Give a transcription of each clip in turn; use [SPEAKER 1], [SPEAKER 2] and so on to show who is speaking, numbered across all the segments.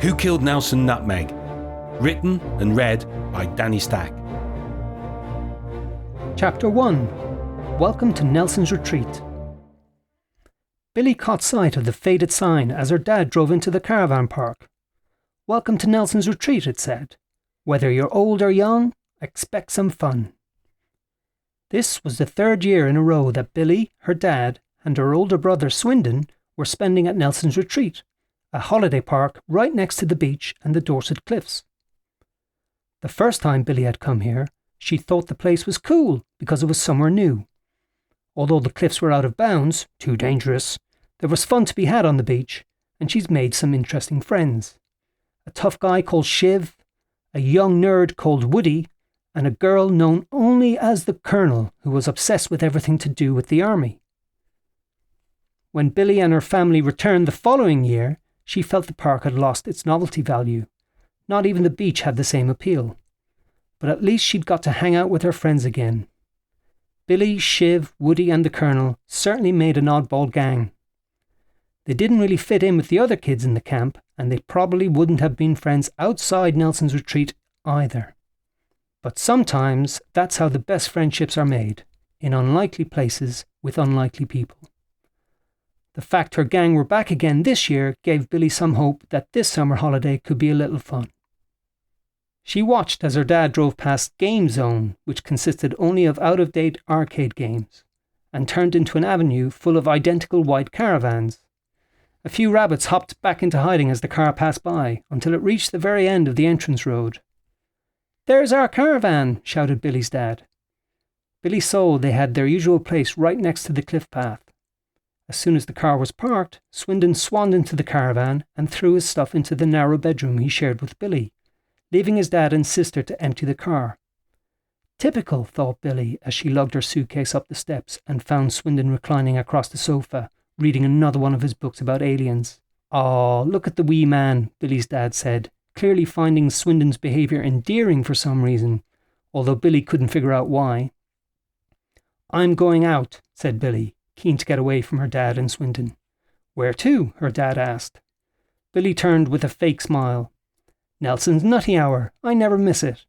[SPEAKER 1] Who Killed Nelson Nutmeg? Written and read by Danny Stack.
[SPEAKER 2] Chapter 1. Welcome to Nelson's Retreat. Billie caught sight of the faded sign as her dad drove into the caravan park. Welcome to Nelson's Retreat, it said. Whether you're old or young, expect some fun. This was the third year in a row that Billie, her dad, and her older brother Swindon were spending at Nelson's Retreat, a holiday park right next to the beach and the Dorset Cliffs. The first time Billie had come here, she thought the place was cool because it was somewhere new. Although the cliffs were out of bounds, too dangerous, there was fun to be had on the beach, and she's made some interesting friends. A tough guy called Shiv, a young nerd called Woody, and a girl known only as the Colonel who was obsessed with everything to do with the army. When Billie and her family returned the following year, she felt the park had lost its novelty value. Not even the beach had the same appeal. But at least she'd got to hang out with her friends again. Billie, Shiv, Woody and the Colonel certainly made an oddball gang. They didn't really fit in with the other kids in the camp, and they probably wouldn't have been friends outside Nelson's Retreat either. But sometimes that's how the best friendships are made, in unlikely places with unlikely people. The fact her gang were back again this year gave Billie some hope that this summer holiday could be a little fun. She watched as her dad drove past Game Zone, which consisted only of out-of-date arcade games, and turned into an avenue full of identical white caravans. A few rabbits hopped back into hiding as the car passed by, until it reached the very end of the entrance road. "There's our caravan," shouted Billie's dad. Billie saw they had their usual place right next to the cliff path. As soon as the car was parked, Swindon swanned into the caravan and threw his stuff into the narrow bedroom he shared with Billie, leaving his dad and sister to empty the car. Typical, thought Billie as she lugged her suitcase up the steps and found Swindon reclining across the sofa, reading another one of his books about aliens. "Aw, look at the wee man," Billie's dad said, clearly finding Swindon's behaviour endearing for some reason, although Billie couldn't figure out why. "I'm going out," said Billie, keen to get away from her dad and Swindon. "Where to?" her dad asked. Billie turned with a fake smile. "Nelson's Nutty Hour. I never miss it."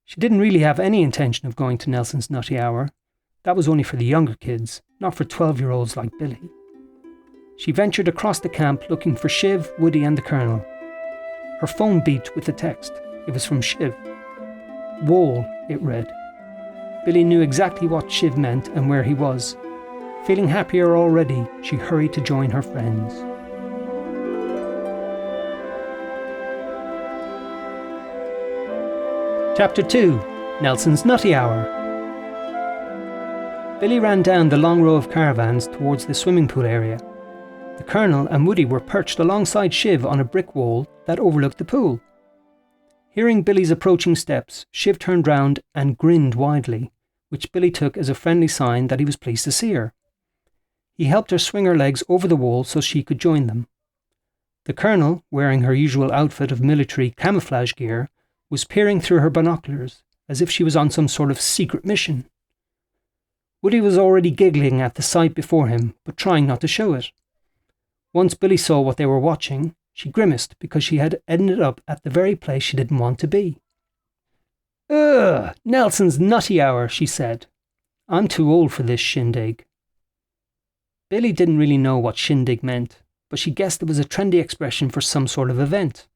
[SPEAKER 2] She didn't really have any intention of going to Nelson's Nutty Hour. That was only for the younger kids, not for 12-year-olds like Billie. She ventured across the camp looking for Shiv, Woody and the Colonel. Her phone beeped with a text. It was from Shiv. "Wall," it read. Billie knew exactly what Shiv meant and where he was. Feeling happier already, she hurried to join her friends. Chapter 2. Nelson's Nutty Hour. Billie ran down the long row of caravans towards the swimming pool area. The Colonel and Woody were perched alongside Shiv on a brick wall that overlooked the pool. Hearing Billie's approaching steps, Shiv turned round and grinned widely, which Billie took as a friendly sign that he was pleased to see her. He helped her swing her legs over the wall so she could join them. The Colonel, wearing her usual outfit of military camouflage gear, was peering through her binoculars, as if she was on some sort of secret mission. Woody was already giggling at the sight before him, but trying not to show it. Once Billie saw what they were watching, she grimaced because she had ended up at the very place she didn't want to be. "Ugh, Nelson's Nutty Hour," she said. "I'm too old for this shindig." Billie didn't really know what shindig meant, but she guessed it was a trendy expression for some sort of event.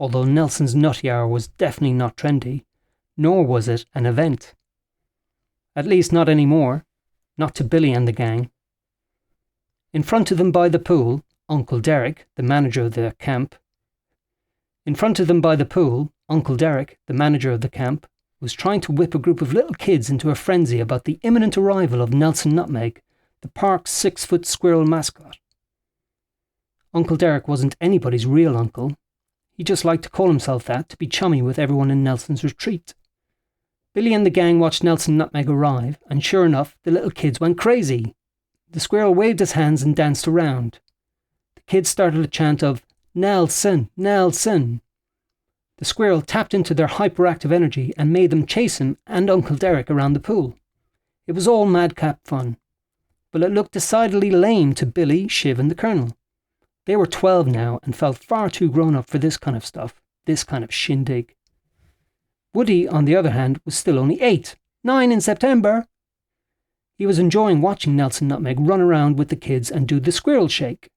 [SPEAKER 2] Although Nelson's Nutty Hour was definitely not trendy, nor was it an event. At least not anymore, not to Billie and the gang. In front of them by the pool, Uncle Derek, the manager of the camp, was trying to whip a group of little kids into a frenzy about the imminent arrival of Nelson Nutmeg, the park's 6-foot squirrel mascot. Uncle Derek wasn't anybody's real uncle. He just liked to call himself that to be chummy with everyone in Nelson's Retreat. Billie and the gang watched Nelson Nutmeg arrive, and sure enough, the little kids went crazy. The squirrel waved his hands and danced around. The kids started a chant of, "Nelson, Nelson." The squirrel tapped into their hyperactive energy and made them chase him and Uncle Derek around the pool. It was all madcap fun. But it looked decidedly lame to Billie, Shiv and the Colonel. They were 12 now and felt far too grown up for this kind of stuff, this kind of shindig. Woody, on the other hand, was still only 8. 9 in September. He was enjoying watching Nelson Nutmeg run around with the kids and do the squirrel shake.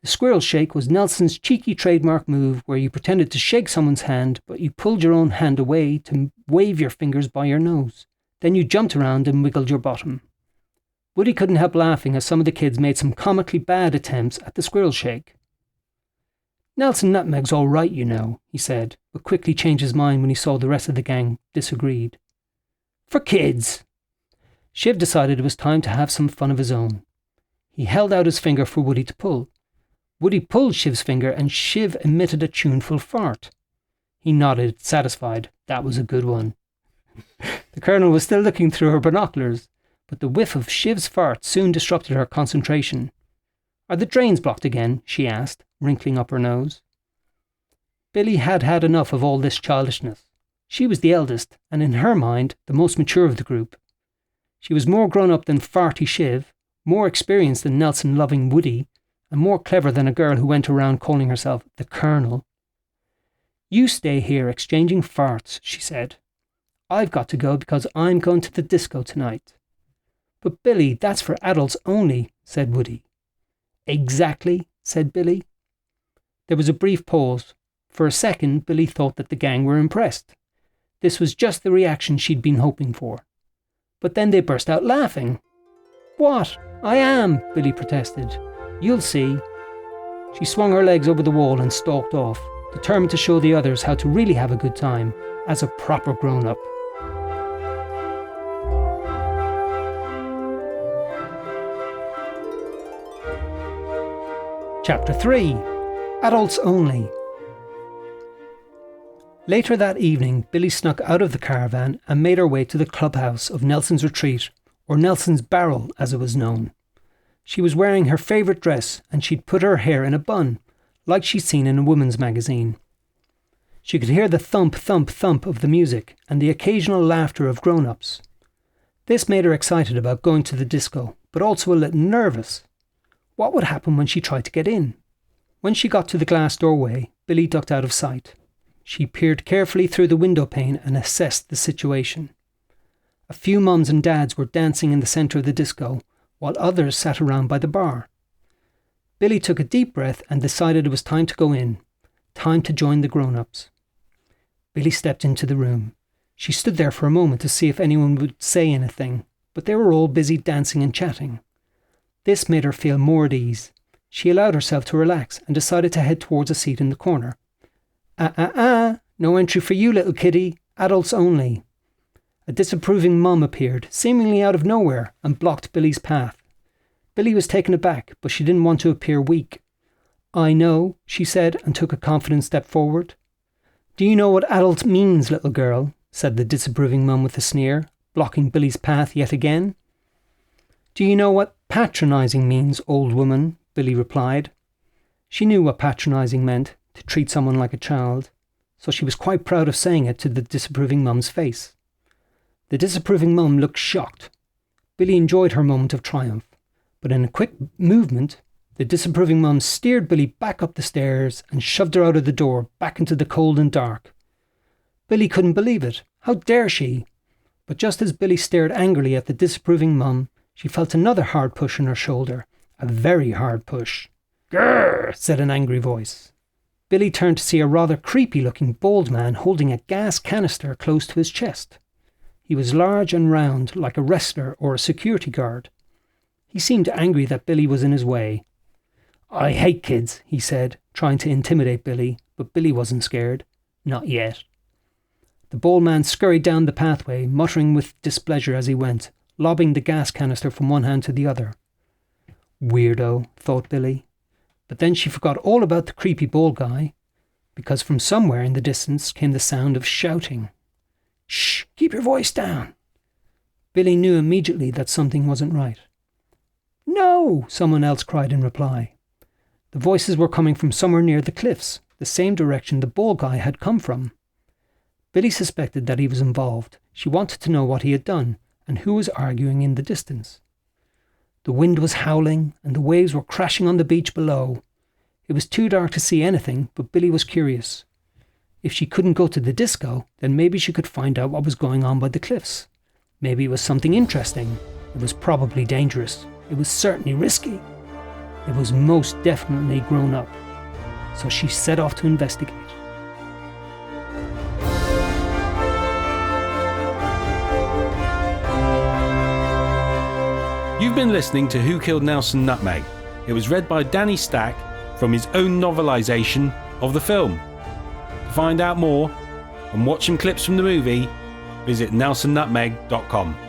[SPEAKER 2] The squirrel shake was Nelson's cheeky trademark move where you pretended to shake someone's hand, but you pulled your own hand away to wave your fingers by your nose. Then you jumped around and wiggled your bottom. Woody couldn't help laughing as some of the kids made some comically bad attempts at the squirrel shake. Nelson Nutmeg's all right, you know, he said, but quickly changed his mind when he saw the rest of the gang disagreed. For kids! Shiv decided it was time to have some fun of his own. He held out his finger for Woody to pull. Woody pulled Shiv's finger and Shiv emitted a tuneful fart. He nodded, satisfied. That was a good one. The Colonel was still looking through her binoculars, but the whiff of Shiv's fart soon disrupted her concentration. Are the drains blocked again? She asked, wrinkling up her nose. Billie had had enough of all this childishness. She was the eldest, and in her mind, the most mature of the group. She was more grown up than farty Shiv, more experienced than Nelson-loving Woody, and more clever than a girl who went around calling herself the Colonel. You stay here exchanging farts, she said. I've got to go because I'm going to the disco tonight. But Billie, that's for adults only, said Woody. Exactly, said Billie. There was a brief pause. For a second, Billie thought that the gang were impressed. This was just the reaction she'd been hoping for. But then they burst out laughing. What? I am, Billie protested. You'll see. She swung her legs over the wall and stalked off, determined to show the others how to really have a good time, as a proper grown-up. Chapter 3. Adults Only. Later that evening, Billie snuck out of the caravan and made her way to the clubhouse of Nelson's Retreat, or Nelson's Barrel as it was known. She was wearing her favourite dress and she'd put her hair in a bun, like she'd seen in a woman's magazine. She could hear the thump, thump, thump of the music and the occasional laughter of grown-ups. This made her excited about going to the disco, but also a little nervous. What would happen when she tried to get in? When she got to the glass doorway, Billie ducked out of sight. She peered carefully through the window pane and assessed the situation. A few mums and dads were dancing in the centre of the disco, while others sat around by the bar. Billie took a deep breath and decided it was time to go in, time to join the grown-ups. Billie stepped into the room. She stood there for a moment to see if anyone would say anything, but they were all busy dancing and chatting. This made her feel more at ease. She allowed herself to relax and decided to head towards a seat in the corner. No entry for you, little kiddie. Adults only. A disapproving mum appeared, seemingly out of nowhere, and blocked Billie's path. Billie was taken aback, but she didn't want to appear weak. I know, she said, and took a confident step forward. Do you know what adult means, little girl? Said the disapproving mum with a sneer, blocking Billie's path yet again. Do you know what patronising means, old woman? Billie replied. She knew what patronising meant, to treat someone like a child, so she was quite proud of saying it to the disapproving mum's face. The disapproving mum looked shocked. Billie enjoyed her moment of triumph, but in a quick movement, the disapproving mum steered Billie back up the stairs and shoved her out of the door, back into the cold and dark. Billie couldn't believe it. How dare she? But just as Billie stared angrily at the disapproving mum, she felt another hard push on her shoulder. A very hard push. Grrr, said an angry voice. Billie turned to see a rather creepy-looking bald man holding a gas canister close to his chest. He was large and round, like a wrestler or a security guard. He seemed angry that Billie was in his way. I hate kids, he said, trying to intimidate Billie, but Billie wasn't scared. Not yet. The bald man scurried down the pathway, muttering with displeasure as he went, lobbing the gas canister from one hand to the other. Weirdo, thought Billie. But then she forgot all about the creepy bald guy, because from somewhere in the distance came the sound of shouting. Shh, keep your voice down. Billie knew immediately that something wasn't right. No, someone else cried in reply. The voices were coming from somewhere near the cliffs, the same direction the bald guy had come from. Billie suspected that he was involved. She wanted to know what he had done, and who was arguing in the distance. The wind was howling, and the waves were crashing on the beach below. It was too dark to see anything, but Billie was curious. If she couldn't go to the disco, then maybe she could find out what was going on by the cliffs. Maybe it was something interesting. It was probably dangerous. It was certainly risky. It was most definitely grown up. So she set off to investigate.
[SPEAKER 1] You've been listening to Who Killed Nelson Nutmeg. It was read by Danny Stack from his own novelisation of the film. To find out more and watch some clips from the movie, visit nelsonnutmeg.com.